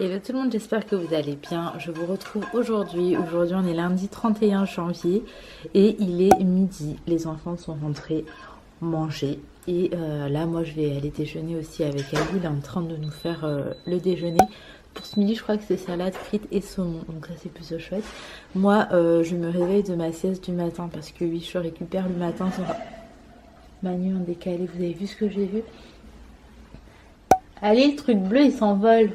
Hello tout le monde, j'espère que vous allez bien. Je vous retrouve aujourd'hui. Aujourd'hui, on est lundi 31 janvier et il est midi. Les enfants sont rentrés manger. Et là, moi, je vais aller déjeuner aussi avec Ali. Il est en train de nous faire le déjeuner. Pour ce midi, je crois que c'est salade, frites et saumon. Donc ça, c'est plutôt chouette. Moi, je me réveille de ma sieste du matin parce que oui, je récupère le matin sur ma nuit en décalé. Vous avez vu ce que j'ai vu? Allez, le truc bleu, il s'envole.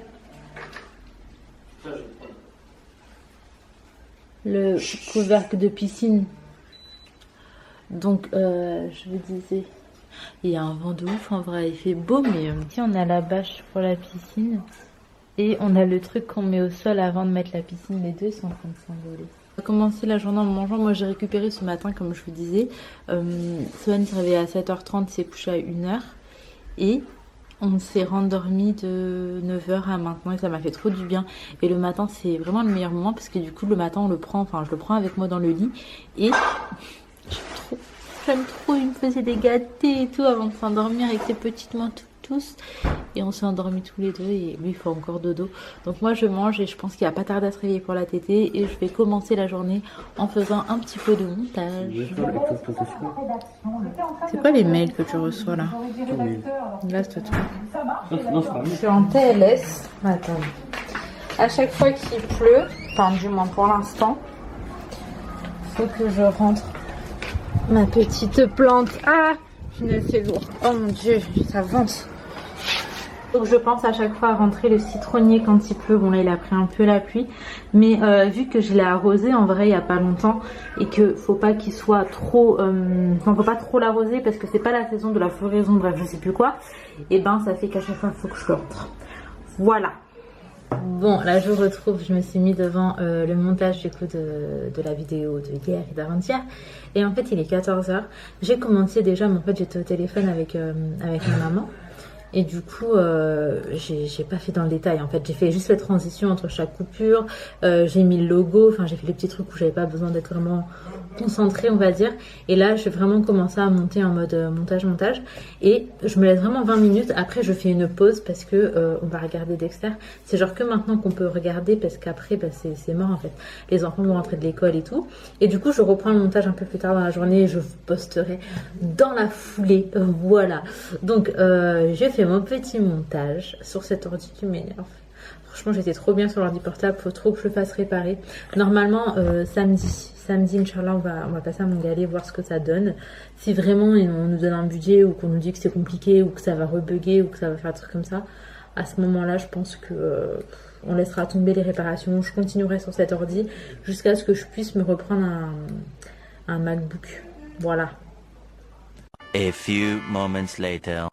Le couvercle de piscine. Donc, je vous disais, il y a un vent de ouf en vrai. Il fait beau, mais tiens, on a la bâche pour la piscine. Et on a le truc qu'on met au sol avant de mettre la piscine. Les deux sont en train de s'envoler. On va commencer la journée en mangeant. Moi, j'ai récupéré ce matin, comme je vous disais. Swan s'est réveillé à 7h30, s'est couché à 1h. Et on s'est rendormi de 9h à maintenant et ça m'a fait trop du bien. Et le matin, c'est vraiment le meilleur moment parce que du coup, le matin, on le prend, enfin, je le prends avec moi dans le lit. Et j'aime trop, il me faisait des gâtés et tout avant de s'endormir avec ses petites mains tous. Et on s'est endormis tous les deux et lui, il fait encore dodo. Donc moi, je mange et je pense qu'il va pas tarder à se réveiller pour la tétée. Et je vais commencer la journée en faisant un petit peu de montage. C'est quoi les mails que tu reçois là? Là, c'est tout. Je suis en TLS. Attends. À chaque fois qu'il pleut, enfin du moins pour l'instant, il faut que je rentre ma petite plante. Ah, c'est lourd. Oh mon dieu, ça vente. Donc je pense à chaque fois à rentrer le citronnier quand il pleut. Bon là il a pris un peu la pluie. Mais vu que je l'ai arrosé en vrai il n'y a pas longtemps. Et que faut pas qu'il soit trop... Enfin faut pas trop l'arroser parce que c'est pas la saison de la floraison. Bref je sais plus quoi. Et ben ça fait qu'à chaque fois il faut que je le rentre. Voilà. Bon là je vous retrouve. Je me suis mis devant le montage du coup de la vidéo de hier et d'avant-hier. Et en fait il est 14h. J'ai commencé déjà mais en fait j'étais au téléphone avec ma maman. Et du coup, j'ai pas fait dans le détail en fait. J'ai fait juste la transition entre chaque coupure. J'ai mis le logo. Enfin, j'ai fait les petits trucs où j'avais pas besoin d'être vraiment concentrée, on va dire. Et là, je vais vraiment commencer à monter en mode montage. Et je me laisse vraiment 20 minutes. Après, je fais une pause parce que on va regarder Dexter. C'est genre que maintenant qu'on peut regarder parce qu'après, bah, c'est mort en fait. Les enfants vont rentrer de l'école et tout. Et du coup, je reprends le montage un peu plus tard dans la journée. Et je vous posterai dans la foulée. Voilà. Donc, j'ai fait mon petit montage sur cet ordi qui m'énerve. Franchement, j'étais trop bien sur l'ordi portable. Faut trop que je le fasse réparer. Normalement, samedi, Inch'Allah, on va passer à Montgalé, voir ce que ça donne. Si vraiment on nous donne un budget ou qu'on nous dit que c'est compliqué ou que ça va rebugger ou que ça va faire un truc comme ça, à ce moment-là, je pense que on laissera tomber les réparations. Je continuerai sur cet ordi jusqu'à ce que je puisse me reprendre un MacBook. Voilà. A few moments later.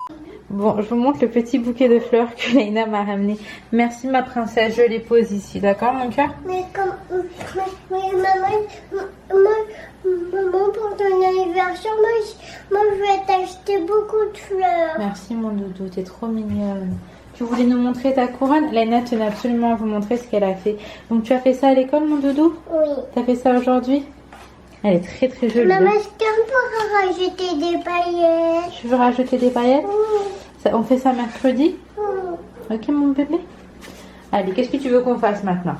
Bon, je vous montre le petit bouquet de fleurs que Léna m'a ramené. Merci ma princesse, je les pose ici, d'accord mon cœur? Mais maman, pour ton anniversaire, moi je vais t'acheter beaucoup de fleurs. Merci mon doudou, t'es trop mignonne. Tu voulais nous montrer ta couronne? Léna tenait absolument à vous montrer ce qu'elle a fait. Donc tu as fait ça à l'école mon doudou? Oui. T'as fait ça aujourd'hui? Elle est très très jolie. Maman, est-ce qu'on pourra rajouter des paillettes? Tu veux rajouter des paillettes? Oui. On fait ça mercredi? Oui. Ok mon bébé? Allez, qu'est-ce que tu veux qu'on fasse maintenant?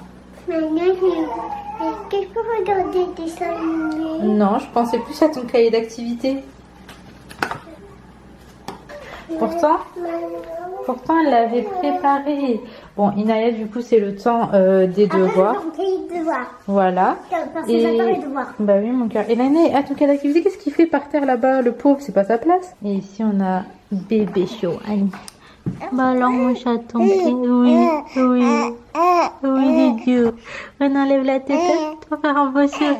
Maintenant, est-ce que je peux regarder des dessins animés? Non, je pensais plus à ton cahier d'activité. Pourtant, elle l'avait préparé. Bon, Inaya, du coup, c'est le temps des devoirs. Voilà. Et... Bah oui, mon cœur. Et l'année, à ton cahier d'activité, qu'est-ce qu'il fait par terre là-bas? Le pauvre, c'est pas sa place. Et ici, on a bébé chaud. Allez. Bah alors, mon chaton. Oui, les dieux. On enlève la tête pour faire un beau sourire.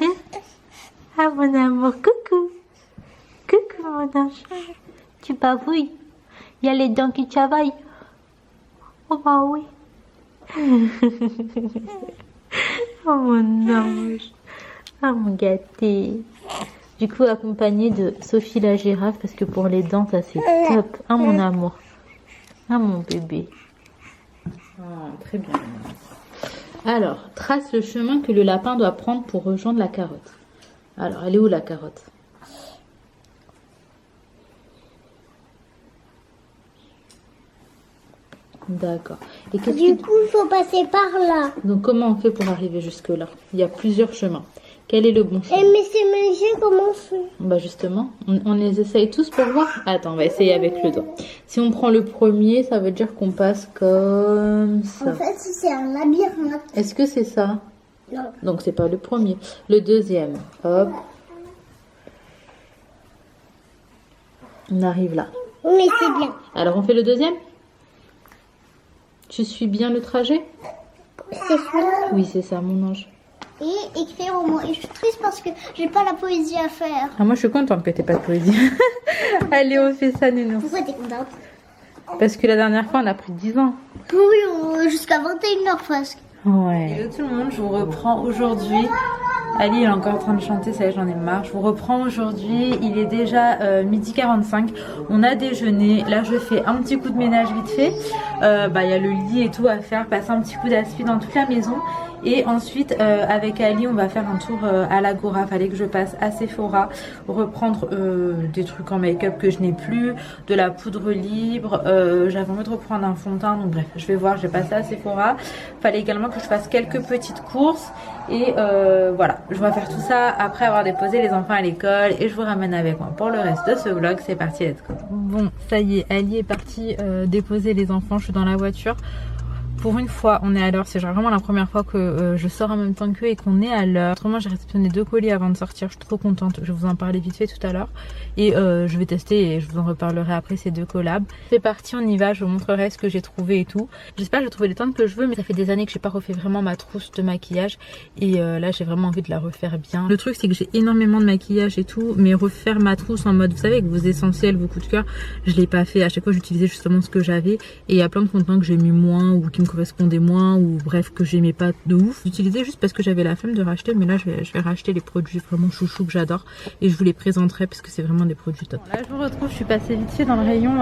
Ah, mon amour, coucou. Coucou, mon ange. Tu bavouilles. Il y a les dents qui travaillent. Oh bah oui. Oh mon ange. Oh mon gâté. Du coup accompagné de Sophie la girafe parce que pour les dents ça c'est top. Ah mon amour. Ah mon bébé. Oh, très bien. Alors, trace le chemin que le lapin doit prendre pour rejoindre la carotte. Alors, elle est où la carotte? D'accord. Et Du coup, il faut passer par là. Donc comment on fait pour arriver jusque là? Il y a plusieurs chemins. Quel est le bon chemin? Mais c'est magique, comment on fait? Bah justement, on les essaye tous pour voir. Attends, on va essayer avec le doigt. Si on prend le premier, ça veut dire qu'on passe comme ça. En fait, c'est un labyrinthe. Est-ce que c'est ça? Non. Donc c'est pas le premier. Le deuxième, hop. On arrive là. Mais c'est bien. Alors on fait le deuxième? Tu suis bien le trajet? C'est ça. Oui, c'est ça, mon ange. Et écrire au moins. Et je suis triste parce que j'ai pas la poésie à faire. Ah, moi je suis contente que t'aies pas de poésie. Allez, on fait ça, Nounours. Pourquoi t'es contente? Parce que la dernière fois on a pris 10 ans. Oui, jusqu'à 21h presque. Ouais. Hello tout le monde, je vous reprends aujourd'hui. Ali est encore en train de chanter, ça y est, j'en ai marre. Je vous reprends aujourd'hui, il est déjà 12h45. On a déjeuné, là je fais un petit coup de ménage vite fait. Il y a le lit et tout à faire, passer un petit coup d'aspi dans toute la maison. Et ensuite avec Ali on va faire un tour à l'Agora. Fallait que je passe à Sephora, reprendre des trucs en make-up que je n'ai plus, de la poudre libre, j'avais envie de reprendre un fond de teint, donc bref je vais voir, je vais passer à Sephora. Fallait également que je fasse quelques petites courses et voilà, je vais faire tout ça après avoir déposé les enfants à l'école et je vous ramène avec moi pour le reste de ce vlog. C'est parti, let's go. Bon, ça y est, Ali est parti déposer les enfants, je suis dans la voiture. Pour une fois, on est à l'heure. C'est vraiment la première fois que je sors en même temps qu'eux et qu'on est à l'heure. Autrement, j'ai réceptionné 2 colis avant de sortir. Je suis trop contente. Je vais vous en parler vite fait tout à l'heure. Et je vais tester et je vous en reparlerai après ces 2 collabs. C'est parti, on y va. Je vous montrerai ce que j'ai trouvé et tout. J'espère que j'ai trouvé les teintes que je veux. Mais ça fait des années que j'ai pas refait vraiment ma trousse de maquillage. Et là, j'ai vraiment envie de la refaire bien. Le truc, c'est que j'ai énormément de maquillage et tout. Mais refaire ma trousse en mode, vous savez, avec vos essentiels, vos coups de cœur, je l'ai pas fait. À chaque fois, j'utilisais justement ce que j'avais. Et il y a plein de contenants que j'ai mis moins ou qui me correspondait moins ou bref que j'aimais pas de ouf. J'utilisais juste parce que j'avais la flemme de racheter, mais là je vais racheter les produits vraiment chouchou que j'adore et je vous les présenterai parce que c'est vraiment des produits top. Là je vous retrouve, je suis passée vite fait dans le rayon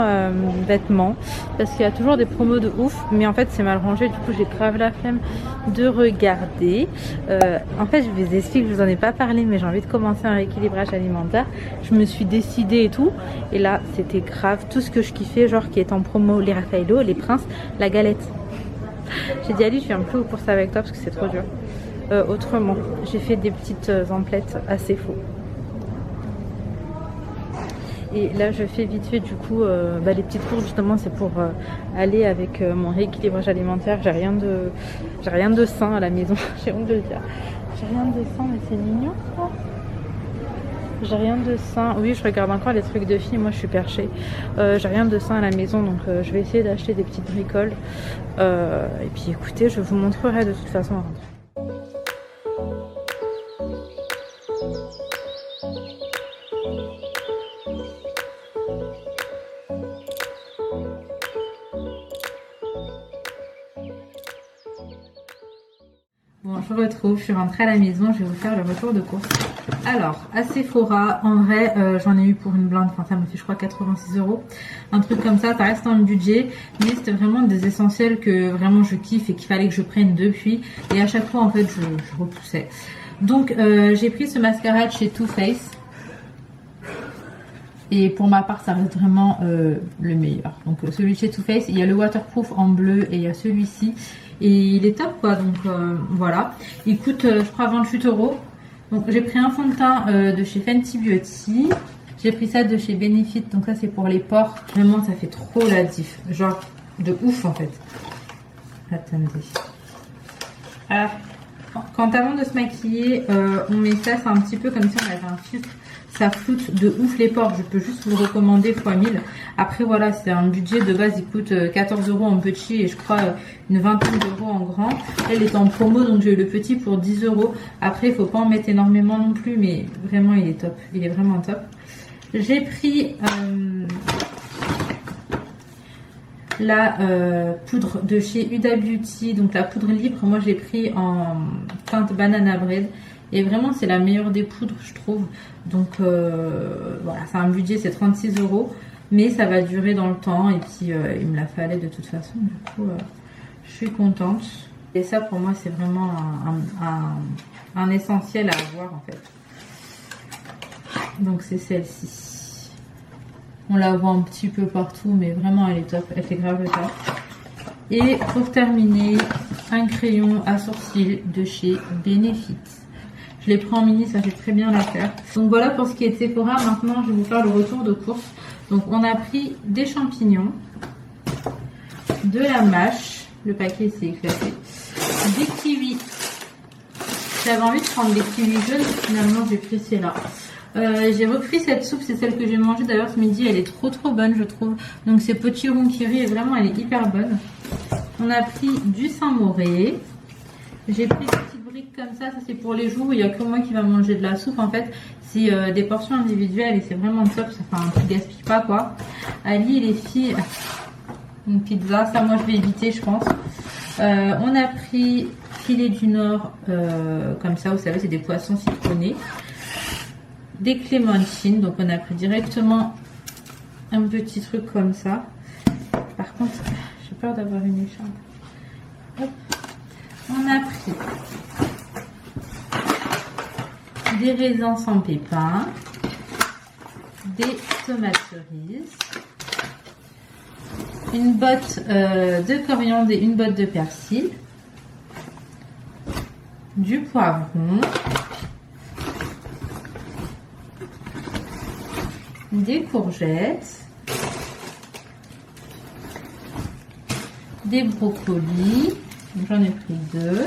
vêtements parce qu'il y a toujours des promos de ouf, mais en fait c'est mal rangé, du coup j'ai grave la flemme de regarder. En fait je vous explique, je vous en ai pas parlé, mais j'ai envie de commencer un rééquilibrage alimentaire. Je me suis décidée et tout, et là c'était grave tout ce que je kiffais, genre qui est en promo, les Raffaello, les Princes, la galette. J'ai dit Ali, je viens plus aux courses avec toi parce que c'est trop dur. Autrement, j'ai fait des petites emplettes assez faux. Et là je fais vite fait du coup les petites courses justement, c'est pour aller avec mon rééquilibrage alimentaire. J'ai rien de sain à la maison. J'ai honte de le dire. J'ai rien de sain, mais c'est mignon ça. J'ai rien de sain. Oui, je regarde encore les trucs de filles. Moi, je suis perchée. J'ai rien de sain à la maison, donc je vais essayer d'acheter des petites bricoles. Et puis, écoutez, je vous montrerai de toute façon à rentrer. Bon, je vous retrouve, je suis rentrée à la maison, je vais vous faire le retour de course. Alors, à Sephora, en vrai, j'en ai eu pour une blinde, enfin ça me fait je crois 86 €. Un truc comme ça reste dans le budget, mais c'était vraiment des essentiels que vraiment je kiffe et qu'il fallait que je prenne depuis. Et à chaque fois, en fait, je repoussais. Donc, j'ai pris ce mascara de chez Too Faced. Et pour ma part, ça reste vraiment le meilleur. Donc, celui de chez Too Faced, il y a le waterproof en bleu et il y a celui-ci. Et il est top quoi, donc voilà. Il coûte je crois 28 €. Donc j'ai pris un fond de teint de chez Fenty Beauty. J'ai pris ça de chez Benefit, donc ça c'est pour les pores. Vraiment ça fait trop la diff, genre de ouf en fait. Attendez. Alors, quand avant de se maquiller, on met ça, c'est un petit peu comme si on avait un filtre. Ça floute de ouf les pores, je peux juste vous le recommander x 1000. Après voilà, c'est un budget de base, il coûte 14 € en petit et je crois une vingtaine d'euros en grand. Elle est en promo, donc j'ai eu le petit pour 10 €. Après il faut pas en mettre énormément non plus, mais vraiment il est top, il est vraiment top. J'ai pris la poudre de chez Huda Beauty, donc la poudre libre. Moi j'ai pris en teinte banana bread. Et vraiment c'est la meilleure des poudres je trouve. Donc voilà, c'est un budget, c'est 36 €. Mais ça va durer dans le temps. Et puis il me la fallait de toute façon. Du coup je suis contente. Et ça pour moi c'est vraiment un essentiel à avoir en fait. Donc c'est celle-ci. On la voit un petit peu partout, mais vraiment elle est top. Elle fait grave le taf. Et pour terminer, un crayon à sourcils de chez Benefit. Je l'ai pris en mini, ça fait très bien l'affaire. Donc voilà pour ce qui est de Sephora. Maintenant, je vais vous faire le retour de course. Donc on a pris des champignons, de la mâche, le paquet s'est éclaté, des kiwis. J'avais envie de prendre des kiwis jaunes, finalement j'ai pris celle-là. J'ai repris cette soupe, c'est celle que j'ai mangée d'ailleurs ce midi, elle est trop bonne je trouve. Donc c'est potiron kiri et vraiment elle est hyper bonne. On a pris du Saint-Moré. J'ai pris des petites briques comme ça c'est pour les jours où il n'y a que moi qui va manger de la soupe en fait. C'est des portions individuelles et c'est vraiment top, tu gaspilles pas quoi. Ali et les filles, une pizza, ça moi je vais éviter je pense. On a pris filet du Nord, comme ça vous savez c'est des poissons citronnés. Des clémentines, donc on a pris directement un petit truc comme ça. Par contre, j'ai peur d'avoir une écharpe. Hop. On a pris des raisins sans pépins, des tomates cerises, une botte de coriandre et une botte de persil, du poivron, des courgettes, des brocolis, j'en ai pris 2,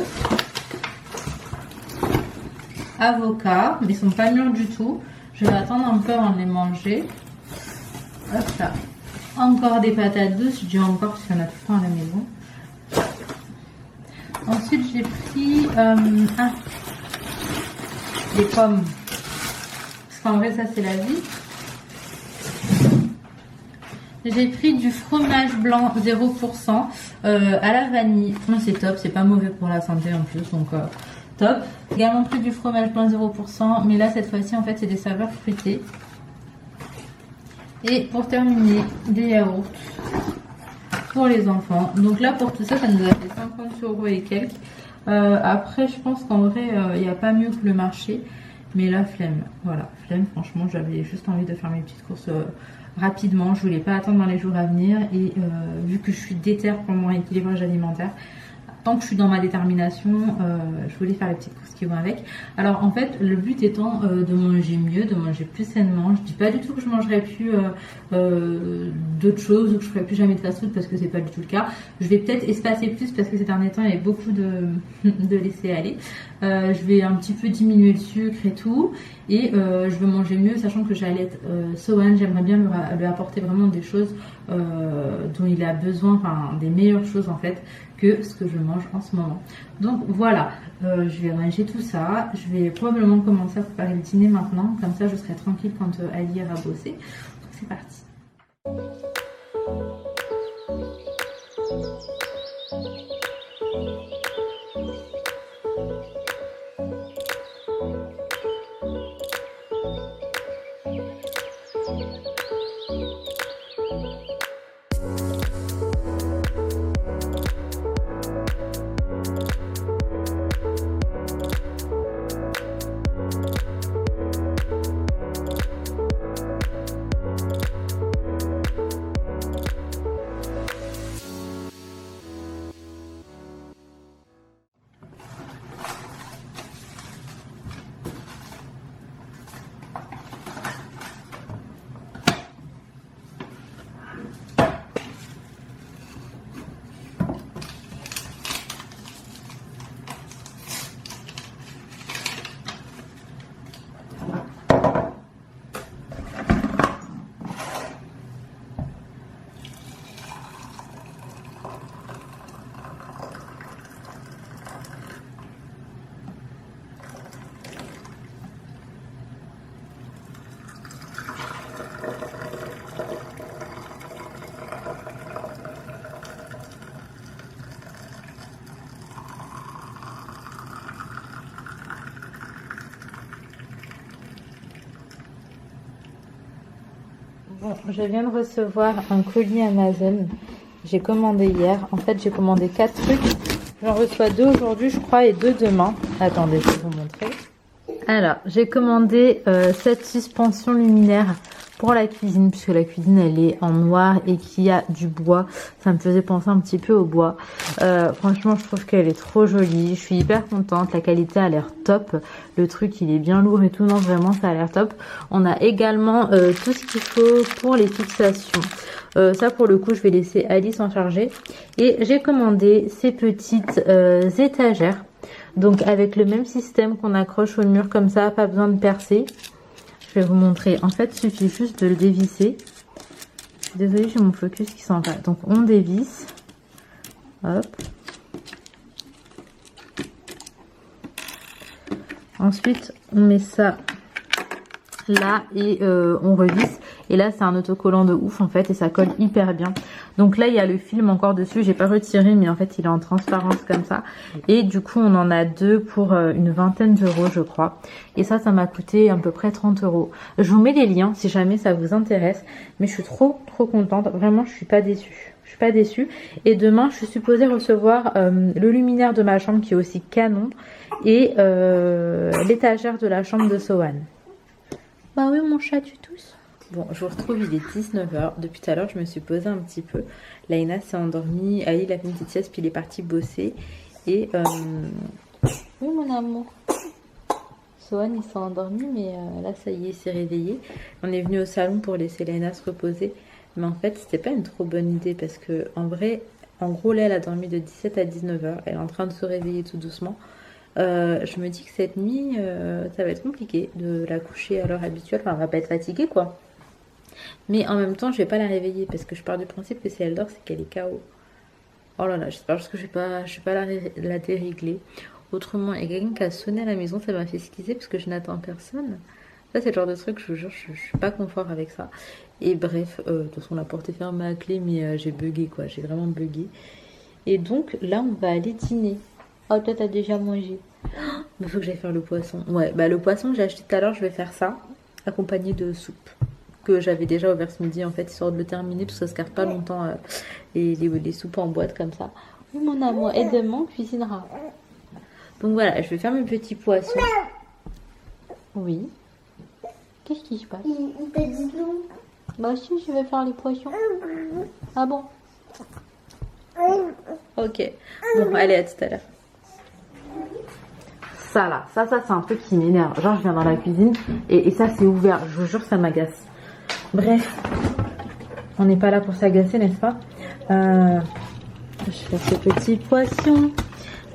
avocats, mais ils sont pas mûrs du tout, je vais attendre un peu avant de les manger. Hop là. Encore des patates douces, je dis encore parce qu'il y en a tout le temps à la maison. Ensuite j'ai pris des pommes, parce qu'en vrai ça c'est la vie. J'ai pris du fromage blanc 0% à la vanille. C'est top, c'est pas mauvais pour la santé en plus, donc top. J'ai également pris du fromage blanc 0%, mais là cette fois-ci en fait c'est des saveurs fruitées. Et pour terminer, des yaourts pour les enfants. Donc là pour tout ça, ça nous a fait 50 € et quelques. Après je pense qu'en vrai il n'y a pas mieux que le marché. Mais là flemme, voilà, flemme franchement j'avais juste envie de faire mes petites courses rapidement, je voulais pas attendre dans les jours à venir et vu que je suis déterre pour mon équilibrage alimentaire, tant que je suis dans ma détermination, je voulais faire les petites courses qui vont avec. Alors en fait le but étant de manger mieux, de manger plus sainement. Je dis pas du tout que je mangerai plus d'autres choses ou que je ferai plus jamais de fast-food parce que c'est pas du tout le cas. Je vais peut-être espacer plus parce que ces derniers temps il y a beaucoup de laisser aller. Je vais un petit peu diminuer le sucre et tout et je veux manger mieux sachant que j'allais être Sohan, j'aimerais bien lui apporter vraiment des choses dont il a besoin, enfin des meilleures choses en fait que ce que je mange en ce moment. Donc voilà, je vais ranger tout ça, je vais probablement commencer à préparer le dîner maintenant, comme ça je serai tranquille quand Ali ira bosser. Donc c'est parti. Bon, je viens de recevoir un colis Amazon. J'ai commandé hier. En fait, j'ai commandé 4 trucs. J'en reçois 2 aujourd'hui, je crois, et 2 demain. Attendez, je vais vous montrer. Alors, j'ai commandé cette suspension luminaire pour la cuisine, puisque la cuisine elle est en noir et qu'il y a du bois. Ça me faisait penser un petit peu au bois. Franchement je trouve qu'elle est trop jolie, je suis hyper contente, la qualité a l'air top, le truc il est bien lourd et tout, non vraiment ça a l'air top. On a également tout ce qu'il faut pour les fixations. Ça pour le coup je vais laisser Alice en charger. Et j'ai commandé ces petites étagères, donc avec le même système qu'on accroche au mur comme ça, pas besoin de percer. Je vais vous montrer. En fait, il suffit juste de le dévisser. Je suis désolée, j'ai mon focus qui s'en va. Donc, on dévisse. Hop. Ensuite, on met ça là et on revisse. Et là, c'est un autocollant de ouf en fait et ça colle hyper bien. Donc là, il y a le film encore dessus. J'ai pas retiré, mais en fait, il est en transparence comme ça. Et du coup, on en a deux pour une vingtaine d'euros, je crois. Et ça m'a coûté à peu près 30 euros. Je vous mets les liens si jamais ça vous intéresse. Mais je suis trop contente. Vraiment, je suis pas déçue. Je suis pas déçue. Et demain, je suis supposée recevoir le luminaire de ma chambre qui est aussi canon et l'étagère de la chambre de Sohan. Bah oui, mon chat, tu tousses. Bon, je vous retrouve, il est 19h. Depuis tout à l'heure, je me suis posée un petit peu. Laïna s'est endormie. Ali, il a fait une petite sieste, puis il est parti bosser. Et, oui, mon amour. Sohan, il s'est endormi, mais là, ça y est, il s'est réveillé. On est venu au salon pour laisser Laïna se reposer. Mais en fait, c'était pas une trop bonne idée parce que, en vrai, en gros, là, elle a dormi de 17 à 19h. Elle est en train de se réveiller tout doucement. Je me dis que cette nuit, ça va être compliqué de la coucher à l'heure habituelle. Enfin, elle va pas être fatiguée, quoi. Mais en même temps, je vais pas la réveiller parce que je pars du principe que si elle dort, c'est qu'elle est KO. Oh là là, j'espère juste que je vais pas la dérégler. Autrement, il y a quelqu'un qui a sonné à la maison, ça m'a fait esquisser parce que je n'attends personne. Ça, c'est le genre de truc, je vous jure, je suis pas confort avec ça. Et bref, de toute façon, la porte est fermée à clé, mais j'ai bugué, quoi. J'ai vraiment bugué. Et donc, là, on va aller dîner. Oh, toi, t'as déjà mangé. Il faut que j'aille faire le poisson. Ouais, bah le poisson que j'ai acheté tout à l'heure, je vais faire ça, accompagné de soupe. Que j'avais déjà ouvert ce midi, en fait, histoire de le terminer, parce que ça se garde pas longtemps, les soupes en boîte comme ça. Oui, mon amour, et demain, on cuisinera. Donc voilà, je vais faire mes petits poissons. Oui. Qu'est-ce qui se passe? Il t'a dit non. Bah si, je vais faire les poissons. Ah bon? Ok. Bon, allez, à tout à l'heure. Ça là, ça c'est un truc qui m'énerve. Genre, je viens dans la cuisine et ça c'est ouvert. Je vous jure, ça m'agace. Bref, on n'est pas là pour s'agacer, n'est-ce pas? Je fais ce petit poisson.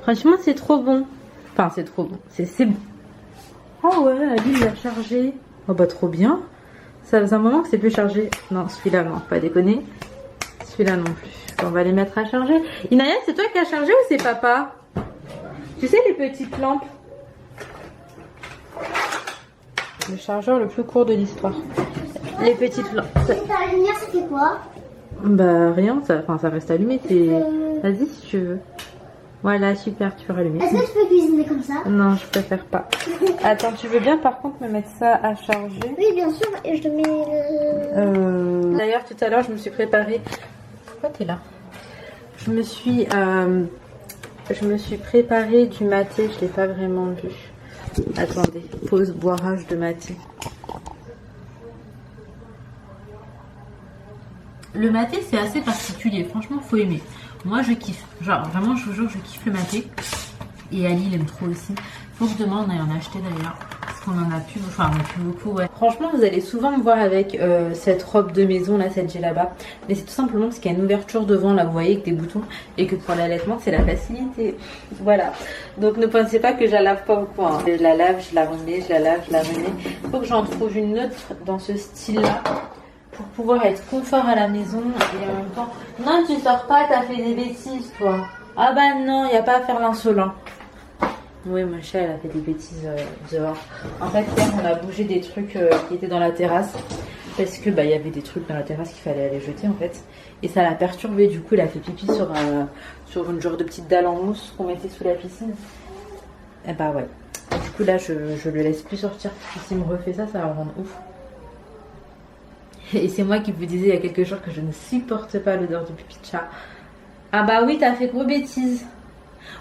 Franchement, c'est trop bon. Enfin, c'est trop bon. C'est bon. Oh ouais, Ali il l'a chargé. Oh bah trop bien. Ça faisait un moment que c'est plus chargé. Non, celui-là non, pas déconner. Celui-là non plus. On va les mettre à charger. Inaya, c'est toi qui as chargé ou c'est papa? Tu sais les petites lampes? Le chargeur le plus court de l'histoire. Les petites lampes. Ta lumière, ça fait quoi? Bah rien, ça reste allumé. Vas-y si tu veux. Voilà, super, tu peux rallumer. Est-ce que tu peux cuisiner comme ça? Non, je préfère pas. Attends, tu veux bien par contre me mettre ça à charger? Oui, bien sûr, et je te mets le... D'ailleurs, tout à l'heure, je me suis préparée... Pourquoi t'es là? Je me suis préparée du maté, je l'ai pas vraiment vu. Attendez, pause boirage de maté. Le maté, c'est assez particulier, franchement, faut aimer. Moi, je kiffe. Genre, vraiment, je vous jure, je kiffe le maté. Et Ali, il aime trop aussi. Faut que demain, on aille en acheter d'ailleurs. Parce qu'on en a plus, enfin, on a plus beaucoup, ouais. Franchement, vous allez souvent me voir avec cette robe de maison, là, cette djellaba. Mais c'est tout simplement parce qu'il y a une ouverture devant, là, vous voyez, avec des boutons. Et que pour l'allaitement, c'est la facilité. Voilà. Donc, ne pensez pas que je la lave pas ou quoi. Hein. Je la lave, je la remets, je la lave, je la remets. Faut que j'en trouve une autre dans ce style-là. Pour pouvoir être confort à la maison et en même temps... Non, tu sors pas, t'as fait des bêtises, toi. Ah bah non, il n'y a pas à faire l'insolent. Oui, ma chère, elle a fait des bêtises dehors. En fait, hier, on a bougé des trucs qui étaient dans la terrasse. Parce que bah, y avait des trucs dans la terrasse qu'il fallait aller jeter, en fait. Et ça l'a perturbé, du coup, elle a fait pipi sur une genre de petite dalle en mousse qu'on mettait sous la piscine. Et bah ouais. Et du coup, là, je le laisse plus sortir. Parce que s'il me refait ça, ça va me rendre ouf. Et c'est moi qui vous disais il y a quelques jours que je ne supporte pas l'odeur du pipi de chat. Ah bah oui, t'as fait gros bêtises.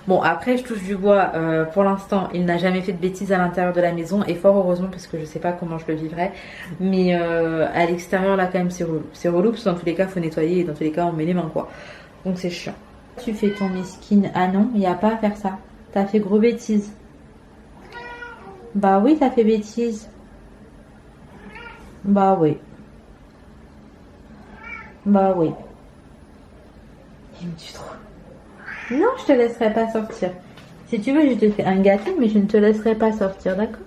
Bon, après, je touche du bois. Pour l'instant, il n'a jamais fait de bêtises à l'intérieur de la maison. Et fort heureusement, parce que je sais pas comment je le vivrais. Mais à l'extérieur, là, quand même, c'est relou. C'est relou parce que dans tous les cas, il faut nettoyer. Et dans tous les cas, on met les mains, quoi. Donc, c'est chiant. Tu fais ton miskin. Ah non, il n'y a pas à faire ça. T'as fait gros bêtises. Bah oui, t'as fait bêtises. Bah oui. Bah oui. Il me tue trop. Non, je te laisserai pas sortir. Si tu veux, je te fais un gâteau, mais je ne te laisserai pas sortir, d'accord?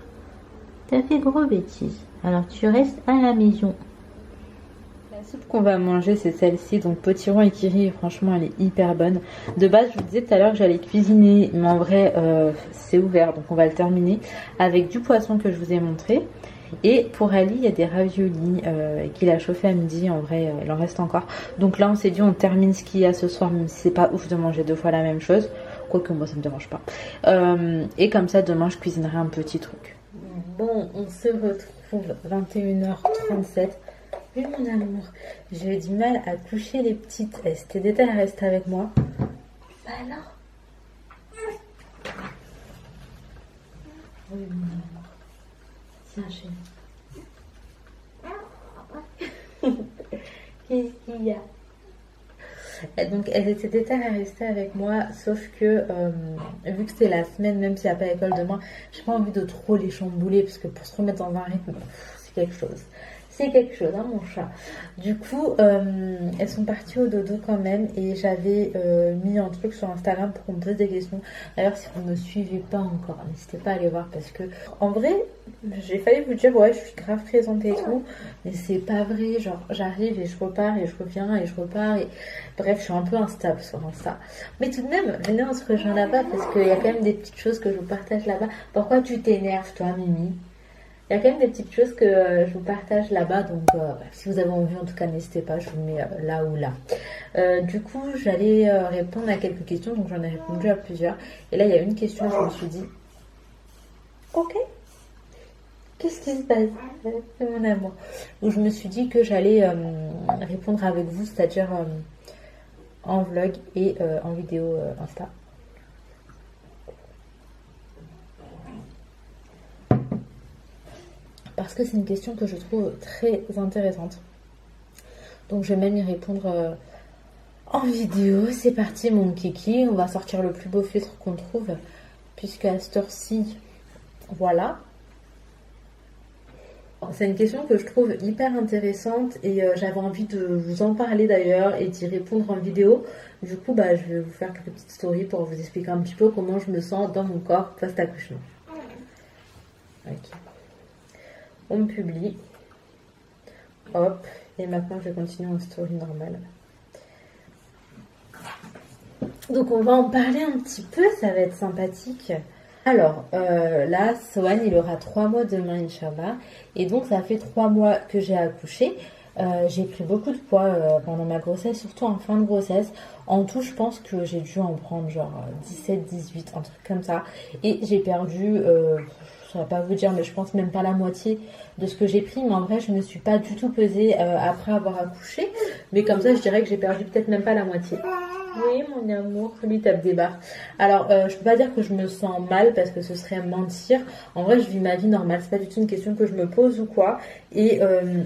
T'as fait gros bêtises. Alors tu restes à la maison. La soupe qu'on va manger, c'est celle-ci, donc potiron et kiri. Et franchement, elle est hyper bonne. De base, je vous disais tout à l'heure que j'allais cuisiner, mais en vrai, c'est ouvert, donc on va le terminer avec du poisson que je vous ai montré. Et pour Ali, il y a des raviolis qu'il a chauffé à midi. En vrai, il en reste encore. Donc là, on s'est dit, on termine ce qu'il y a ce soir, même si c'est pas ouf de manger 2 fois la même chose. Quoique moi, ça me dérange pas. Et comme ça, demain, je cuisinerai un petit truc. Bon, on se retrouve 21h37. Oui, mon amour, j'ai eu du mal à coucher les petites. C'était d'été à rester avec moi. Bah alors? Oui, mon amour. Tiens, chérie. Qu'est-ce qu'il y a? Et donc, elles étaient déterminées à rester avec moi, sauf que, vu que c'est la semaine, même s'il n'y a pas école demain, j'ai pas envie de trop les chambouler, parce que pour se remettre dans un rythme, c'est quelque chose. C'est quelque chose, hein, mon chat. Du coup, elles sont parties au dodo quand même, et j'avais mis un truc sur Instagram pour qu'on me pose des questions. D'ailleurs, si vous ne me suivez pas encore, n'hésitez pas à aller voir, parce que, en vrai, j'ai failli vous dire, ouais, je suis grave présente et tout, mais c'est pas vrai. Genre, j'arrive et je repars, et je reviens, et je repars, et bref, je suis un peu instable sur Insta. Mais tout de même, venez, on se rejoint là-bas, parce qu'il y a quand même des petites choses que je vous partage là-bas. Pourquoi tu t'énerves, toi, Mimi? Il y a quand même des petites choses que je vous partage là-bas, donc si vous avez envie, en tout cas, n'hésitez pas, je vous mets là ou là. Du coup, j'allais répondre à quelques questions, donc j'en ai répondu à plusieurs. Et là, il y a une question, je me suis dit, ok, qu'est-ce qui se passe? C'est mon amour. Donc je me suis dit que j'allais répondre avec vous, c'est-à-dire en vlog et en vidéo Insta. Parce que c'est une question que je trouve très intéressante. Donc je vais même y répondre en vidéo. C'est parti mon kiki. On va sortir le plus beau filtre qu'on trouve. Puisque à cette heure-ci, voilà. C'est une question que je trouve hyper intéressante. Et j'avais envie de vous en parler d'ailleurs et d'y répondre en vidéo. Du coup, je vais vous faire quelques petites stories pour vous expliquer un petit peu comment je me sens dans mon corps post-accouchement. Ok. On publie. Hop. Et maintenant, je vais continuer en story normale. Donc, on va en parler un petit peu. Ça va être sympathique. Alors, là, Sohan, il aura 3 mois demain, Inch'Allah. Et donc, ça fait 3 mois que j'ai accouché. J'ai pris beaucoup de poids pendant ma grossesse, surtout en fin de grossesse. En tout, je pense que j'ai dû en prendre genre 17, 18, un truc comme ça. Et j'ai perdu... je ne saurais pas vous dire, mais je pense même pas la moitié de ce que j'ai pris. Mais en vrai, je ne me suis pas du tout pesée après avoir accouché. Mais comme ça, je dirais que j'ai perdu peut-être même pas la moitié. Oui, mon amour, lui tape des barres. Alors, je peux pas dire que je me sens mal parce que ce serait mentir. En vrai, je vis ma vie normale. C'est pas du tout une question que je me pose ou quoi. Et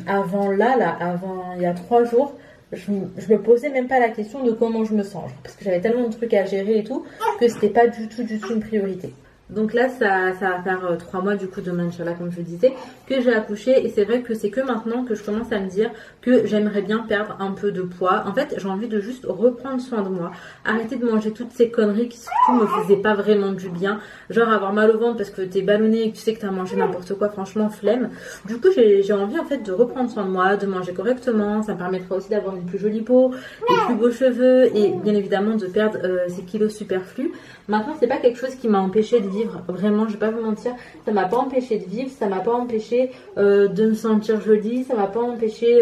avant il y a 3 jours, je me posais même pas la question de comment je me sens. Parce que j'avais tellement de trucs à gérer et tout que c'était pas du tout une priorité. Donc là, ça va faire 3 mois du coup demain, Inch'Allah, comme je le disais, que j'ai accouché. Et c'est vrai que c'est que maintenant que je commence à me dire que j'aimerais bien perdre un peu de poids. En fait, j'ai envie de juste reprendre soin de moi. Arrêter de manger toutes ces conneries qui surtout me faisaient pas vraiment du bien. Genre avoir mal au ventre parce que t'es ballonné et que tu sais que t'as mangé n'importe quoi. Franchement, flemme. Du coup, j'ai envie en fait de reprendre soin de moi, de manger correctement. Ça me permettra aussi d'avoir une plus jolie peau, des plus beaux cheveux et bien évidemment de perdre ces kilos superflus. Maintenant, c'est pas quelque chose qui m'a empêché de vivre. Vraiment, je vais pas vous mentir, ça m'a pas empêché de vivre, ça m'a pas empêché de me sentir jolie, ça m'a pas empêché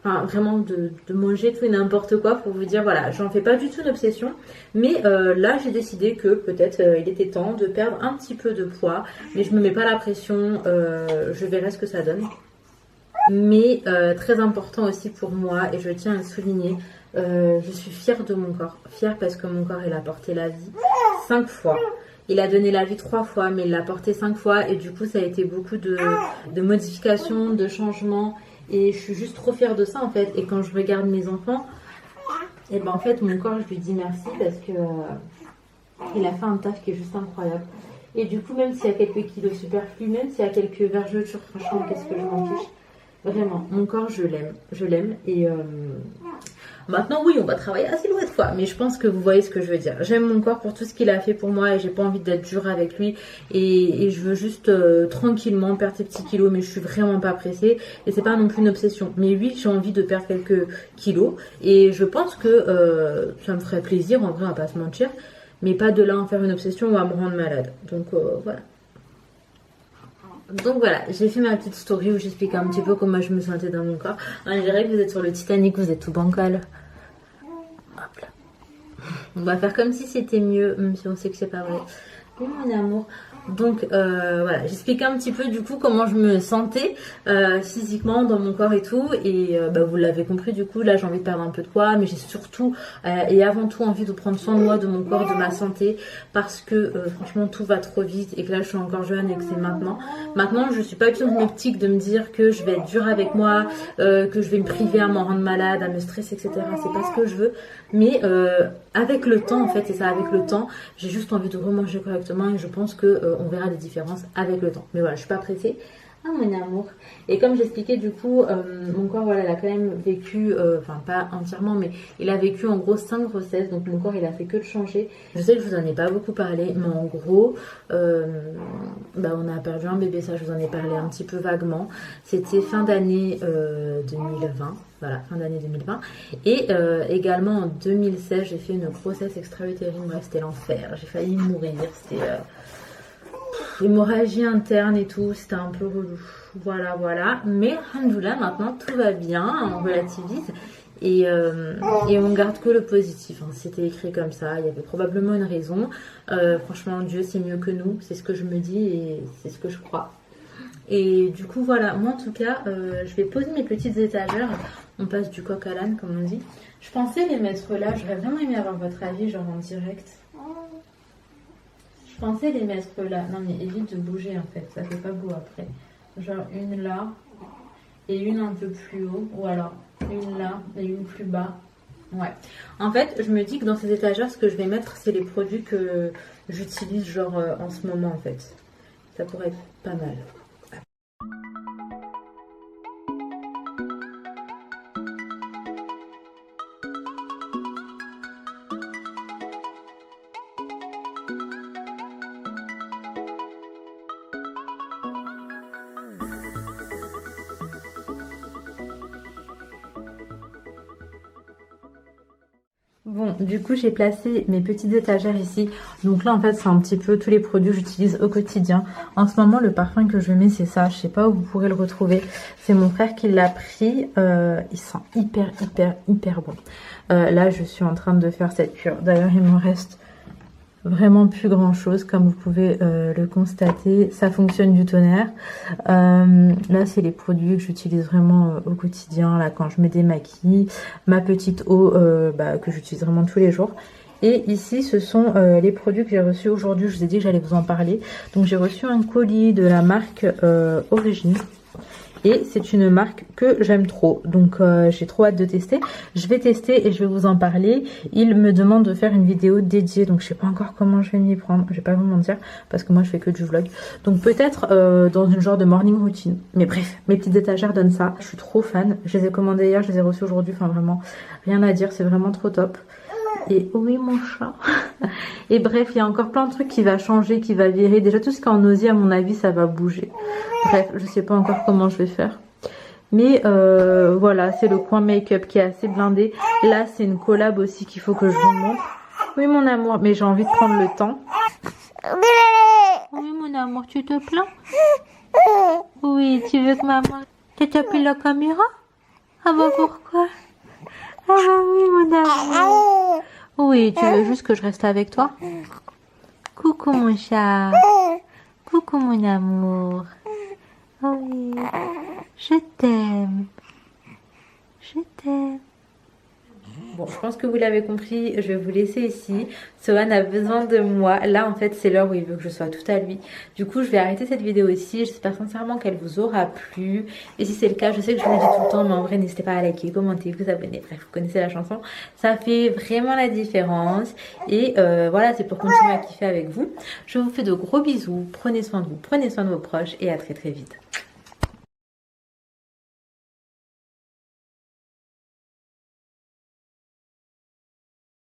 vraiment de manger tout et n'importe quoi, pour vous dire, voilà, j'en fais pas du tout une obsession. Mais là, j'ai décidé que peut-être il était temps de perdre un petit peu de poids, mais je me mets pas la pression, je verrai ce que ça donne. Mais très important aussi pour moi, et je tiens à le souligner, je suis fière de mon corps. Fière parce que mon corps, il a porté la vie 5 fois. Il a donné la vie 3 fois, mais il l'a porté 5 fois. Et du coup, ça a été beaucoup de modifications, de changements. Et je suis juste trop fière de ça en fait. Et quand je regarde mes enfants, et ben en fait, mon corps, je lui dis merci parce que il a fait un taf qui est juste incroyable. Et du coup, même s'il y a quelques kilos superflus, même s'il y a quelques vergetures, franchement, qu'est-ce que je m'en fiche. Vraiment, mon corps, je l'aime. Et maintenant, oui, on va travailler la silhouette, quoi. Mais je pense que vous voyez ce que je veux dire. J'aime mon corps pour tout ce qu'il a fait pour moi et j'ai pas envie d'être dure avec lui. Et je veux juste tranquillement perdre ces petits kilos, mais je suis vraiment pas pressée. Et c'est pas non plus une obsession. Mais oui, j'ai envie de perdre quelques kilos. Et je pense que ça me ferait plaisir, en vrai, on va pas se mentir. Mais pas de là en faire une obsession ou à me rendre malade. Donc voilà. Donc voilà, j'ai fait ma petite story où j'explique un petit peu comment je me sentais dans mon corps. On dirait que vous êtes sur le Titanic, vous êtes tout bancal. Hop là. On va faire comme si c'était mieux, même si on sait que c'est pas vrai. Oui, mon amour. Donc voilà, j'explique un petit peu du coup comment je me sentais physiquement dans mon corps et tout. Et vous l'avez compris, du coup là j'ai envie de perdre un peu de poids, mais j'ai surtout et avant tout envie de prendre soin de moi, de mon corps, de ma santé, parce que franchement tout va trop vite et que là je suis encore jeune et que c'est maintenant. Maintenant je suis pas du tout dans une optique de me dire que je vais être dure avec moi, que je vais me priver à m'en rendre malade, à me stresser, etc. C'est pas ce que je veux. Mais avec le temps en fait, c'est ça, avec le temps, j'ai juste envie de remanger correctement et je pense que on verra des différences avec le temps. Mais voilà, je suis pas pressée. Ah mon amour. Et comme j'expliquais du coup, mon corps voilà, il a quand même vécu, enfin pas entièrement, mais il a vécu en gros 5 grossesses. Donc mon corps il a fait que de changer. Je sais que je vous en ai pas beaucoup parlé, mais en gros, on a perdu un bébé, ça je vous en ai parlé un petit peu vaguement. C'était fin d'année 2020. Voilà, fin d'année 2020. Et également en 2016, j'ai fait une grossesse extra-utérine. Bref, c'était l'enfer. J'ai failli mourir. C'était hémorragie interne et tout. C'était un peu relou. Voilà. Mais alhamdoulilah, maintenant tout va bien. On relativise. Et on garde que le positif. Hein. C'était écrit comme ça. Il y avait probablement une raison. Franchement, Dieu, c'est mieux que nous. C'est ce que je me dis et c'est ce que je crois. Et du coup voilà, moi en tout cas je vais poser mes petites étagères. On passe du coq à l'âne comme on dit. Je pensais les mettre là, j'aurais vraiment aimé avoir votre avis genre en direct. Je pensais les mettre là, non mais évite de bouger en fait, ça fait pas beau après. Genre une là et une un peu plus haut, ou alors une là et une plus bas. Ouais, en fait je me dis que dans ces étagères ce que je vais mettre c'est les produits que j'utilise genre en ce moment en fait. Ça pourrait être pas mal. Bon, du coup, j'ai placé mes petites étagères ici. Donc là, en fait, c'est un petit peu tous les produits que j'utilise au quotidien. En ce moment, le parfum que je mets, c'est ça. Je sais pas où vous pourrez le retrouver. C'est mon frère qui l'a pris. Il sent hyper bon. Là, je suis en train de faire cette cure. D'ailleurs, il me reste vraiment plus grand chose, comme vous pouvez le constater. Ça fonctionne du tonnerre. Là c'est les produits que j'utilise vraiment au quotidien, là quand je me démaquille, ma petite eau que j'utilise vraiment tous les jours. Et ici ce sont les produits que j'ai reçus aujourd'hui. Je vous ai dit que j'allais vous en parler. Donc j'ai reçu un colis de la marque Origine. Et c'est une marque que j'aime trop. Donc j'ai trop hâte de tester. Je vais tester et je vais vous en parler. Il me demande de faire une vidéo dédiée. Donc je sais pas encore comment je vais m'y prendre. Je vais pas vous mentir. Parce que moi je fais que du vlog. Donc peut-être dans une genre de morning routine. Mais bref, mes petites étagères donnent ça. Je suis trop fan. Je les ai commandées hier, je les ai reçues aujourd'hui. Enfin vraiment, rien à dire. C'est vraiment trop top. Et oui mon chat. Et bref, il y a encore plein de trucs qui va changer, qui va virer. Déjà tout ce qui est en osier à mon avis ça va bouger. Bref, je sais pas encore comment je vais faire. Mais voilà, c'est le coin make-up qui est assez blindé. Là c'est une collab aussi qu'il faut que je vous montre. Oui mon amour, mais j'ai envie de prendre le temps. Oui mon amour, tu te plains? Oui, tu veux que maman te tape la caméra? Ah bah pourquoi? Ah bah oui mon amour. Oui, tu veux juste que je reste avec toi? Coucou mon chat. Coucou mon amour. Oui. Je t'aime. Je t'aime. Bon, je pense que vous l'avez compris, je vais vous laisser ici. Sohan a besoin de moi. Là, en fait, c'est l'heure où il veut que je sois tout à lui. Du coup, je vais arrêter cette vidéo ici. J'espère sincèrement qu'elle vous aura plu. Et si c'est le cas, je sais que je vous le dis tout le temps, mais en vrai, n'hésitez pas à liker, commenter, vous abonner. Bref, vous connaissez la chanson. Ça fait vraiment la différence. Et voilà, c'est pour continuer à kiffer avec vous. Je vous fais de gros bisous. Prenez soin de vous, prenez soin de vos proches et à très très vite.